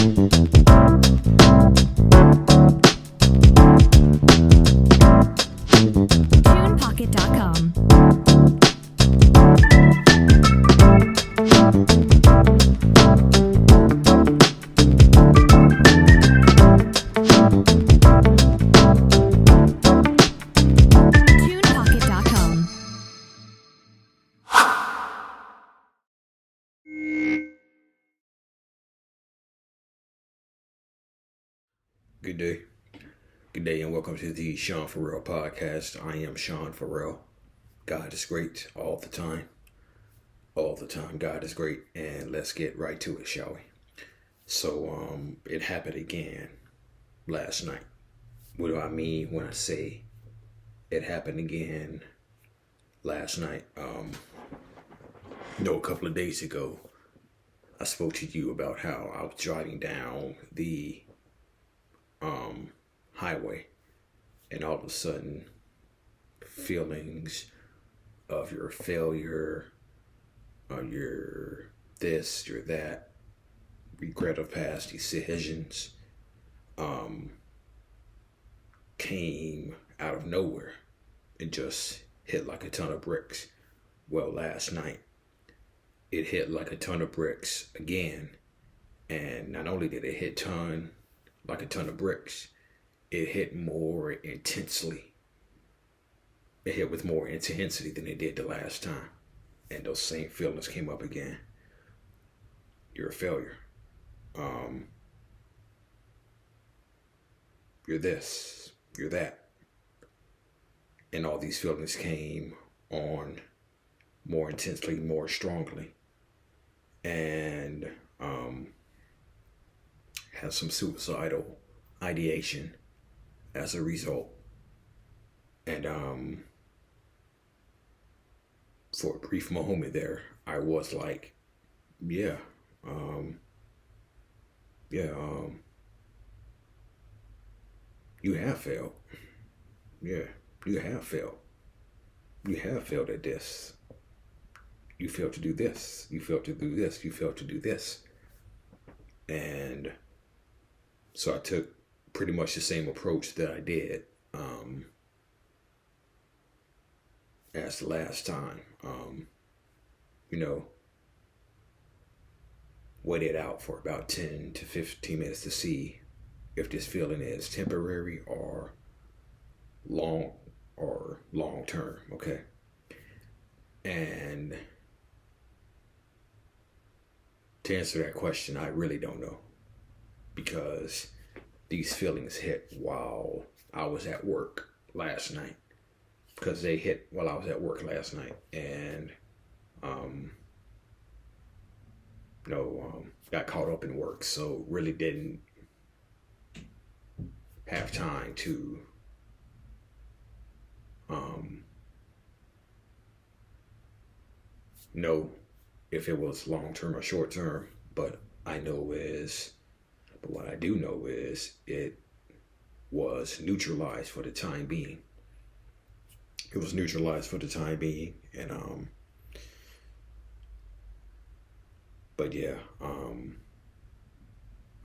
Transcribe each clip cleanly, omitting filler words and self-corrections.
TunePocket.com. TunePocket.com. Good day. Good day and welcome to the Sean Farrell podcast. I am Sean Farrell. God is great all the time. All the time. God is great. And let's get right to it, shall we? So, it happened again last night. What do I mean when I say it happened again last night? A couple of days ago, I spoke to you about how I was driving down the highway, and all of a sudden feelings of your failure, of your this, your that, regret of past decisions came out of nowhere and just hit like a ton of bricks. Well, last night it hit like a ton of bricks again, and not only did it hit like a ton of bricks, it hit more intensely. It hit with more intensity than it did the last time. And those same feelings came up again. You're a failure. You're this, you're that. And all these feelings came on more intensely, more strongly. And had some suicidal ideation as a result. And for a brief moment there, I was like, you have failed. Yeah, you have failed. You have failed at this. You failed to do this. You failed to do this. You failed to do this. And so I took pretty much the same approach that I did as the last time. Waited out for about 10 to 15 minutes to see if this feeling is temporary or long term, okay? And to answer that question, I really don't know, because these feelings hit while I was at work last night. Because they hit while I was at work last night, and got caught up in work, so really didn't have time to know if it was long term or short term. But what I do know is it was neutralized for the time being. It was neutralized for the time being, and but yeah,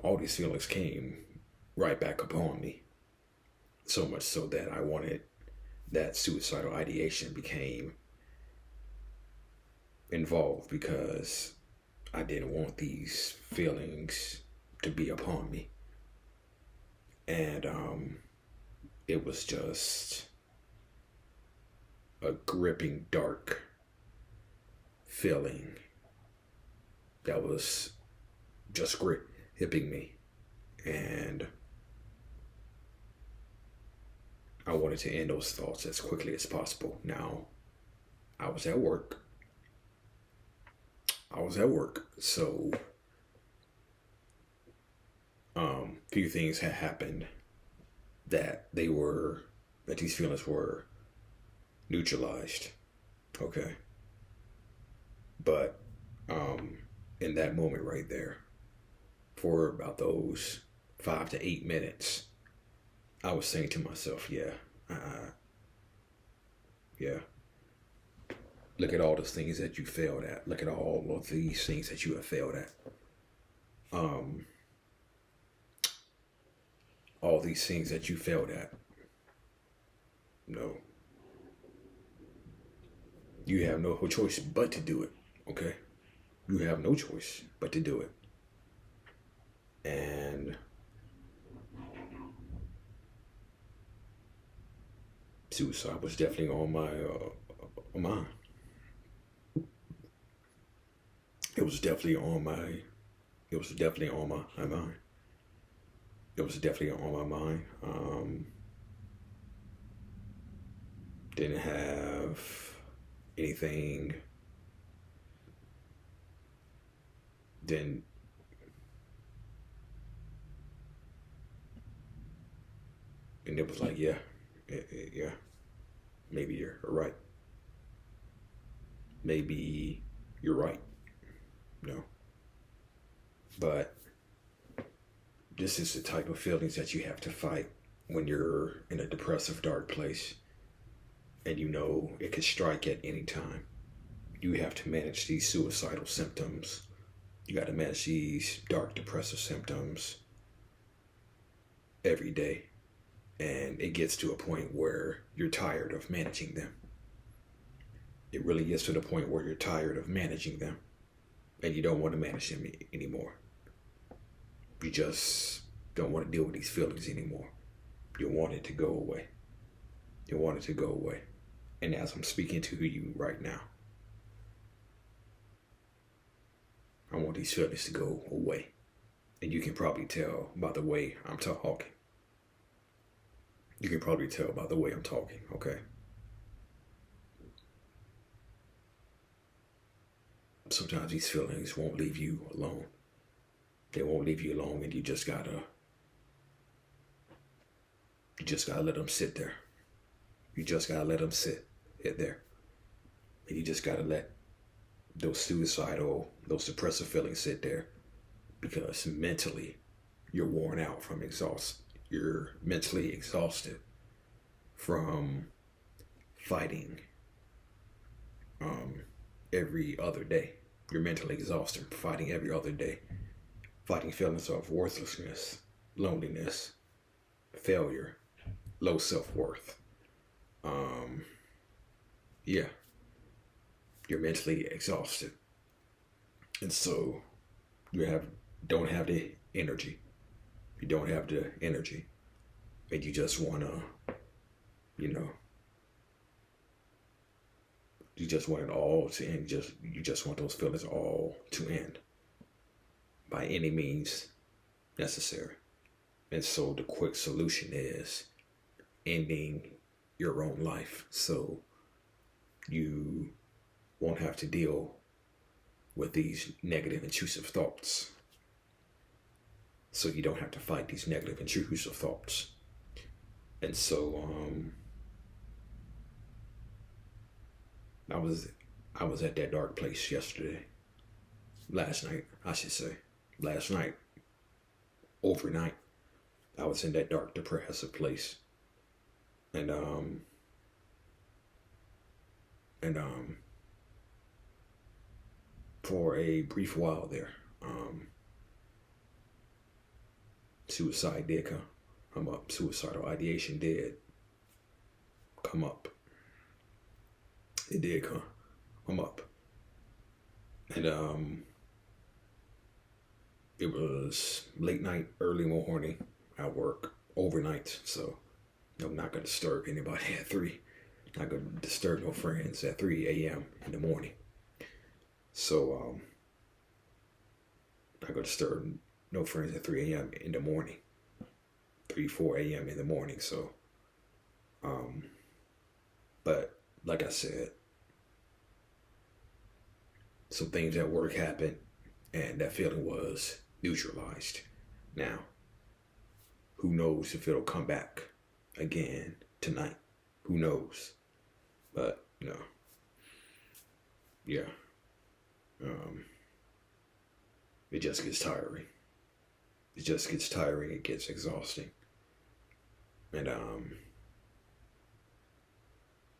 all these feelings came right back upon me, so much so that I wanted that suicidal ideation became involved, because I didn't want these feelings to be upon me. And it was just a gripping, dark feeling that was just gripping me. And I wanted to end those thoughts as quickly as possible. Now, I was at work, so few things had happened that these feelings were neutralized. Okay. But in that moment right there, for about those 5 to 8 minutes, I was saying to myself, yeah, look at all those things that you failed at. Look at all of these things that you have failed at. all these things that you failed at. No, you have no choice but to do it. Okay, you have no choice but to do it. And suicide was definitely on my mind. It was definitely on my. It was definitely on my mind. It was definitely on my mind. Didn't have anything. Then and it was like, yeah, yeah, maybe you're right. Maybe you're right. No, but this is the type of feelings that you have to fight when you're in a depressive, dark place, and you know it could strike at any time. You have to manage these suicidal symptoms. You got to manage these dark, depressive symptoms every day. And it gets to a point where you're tired of managing them. It really gets to the point where you're tired of managing them and you don't want to manage them anymore. You just don't want to deal with these feelings anymore. You want it to go away. You want it to go away. And as I'm speaking to you right now, I want these feelings to go away. And you can probably tell by the way I'm talking. You can probably tell by the way I'm talking, okay? Sometimes these feelings won't leave you alone. They won't leave you alone, and you just gotta let them sit there. You just gotta let them sit there. And you just gotta let those suicidal, those depressive feelings sit there, because mentally you're worn out from exhaust. You're mentally exhausted from fighting every other day. You're mentally exhausted from fighting every other day. Fighting feelings of worthlessness, loneliness, failure, low self-worth. Yeah, you're mentally exhausted. And so you don't have the energy. You don't have the energy. And you just wanna, you know, you just want it all to end. You just want those feelings all to end by any means necessary. And so the quick solution is ending your own life, so you won't have to deal with these negative intrusive thoughts. So you don't have to fight these negative intrusive thoughts. And so I was at that dark place yesterday. Last night, I should say. Last night, overnight, I was in that dark, depressive place. And for a brief while there, suicide did come up. Suicidal ideation did come up. It did come up. And it was late night, early morning. I work overnight, so I'm not gonna disturb anybody at 3. Not gonna disturb no friends at 3 a.m. in the morning. So not gonna disturb no friends at 3 a.m. in the morning. 4 a.m. in the morning. So but like I said, some things at work happened and that feeling was neutralized. Now, who knows if it'll come back again tonight? Who knows? But yeah. It just gets tiring. It just gets tiring. It gets exhausting. And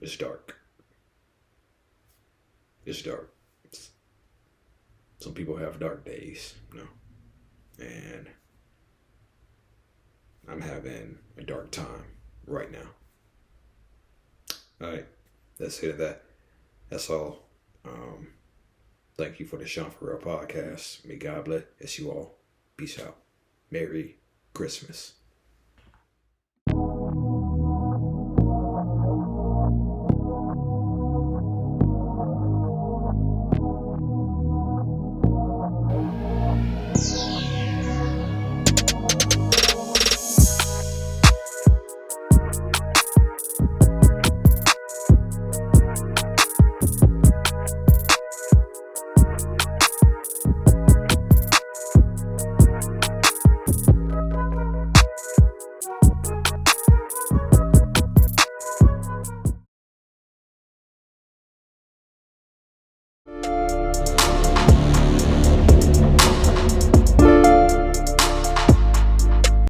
it's dark. It's dark. Some people have dark days, And I'm having a dark time right now. All right, that's it. That's all. Thank you for the Sean For Real podcast. May God bless you all. Peace out. Merry Christmas.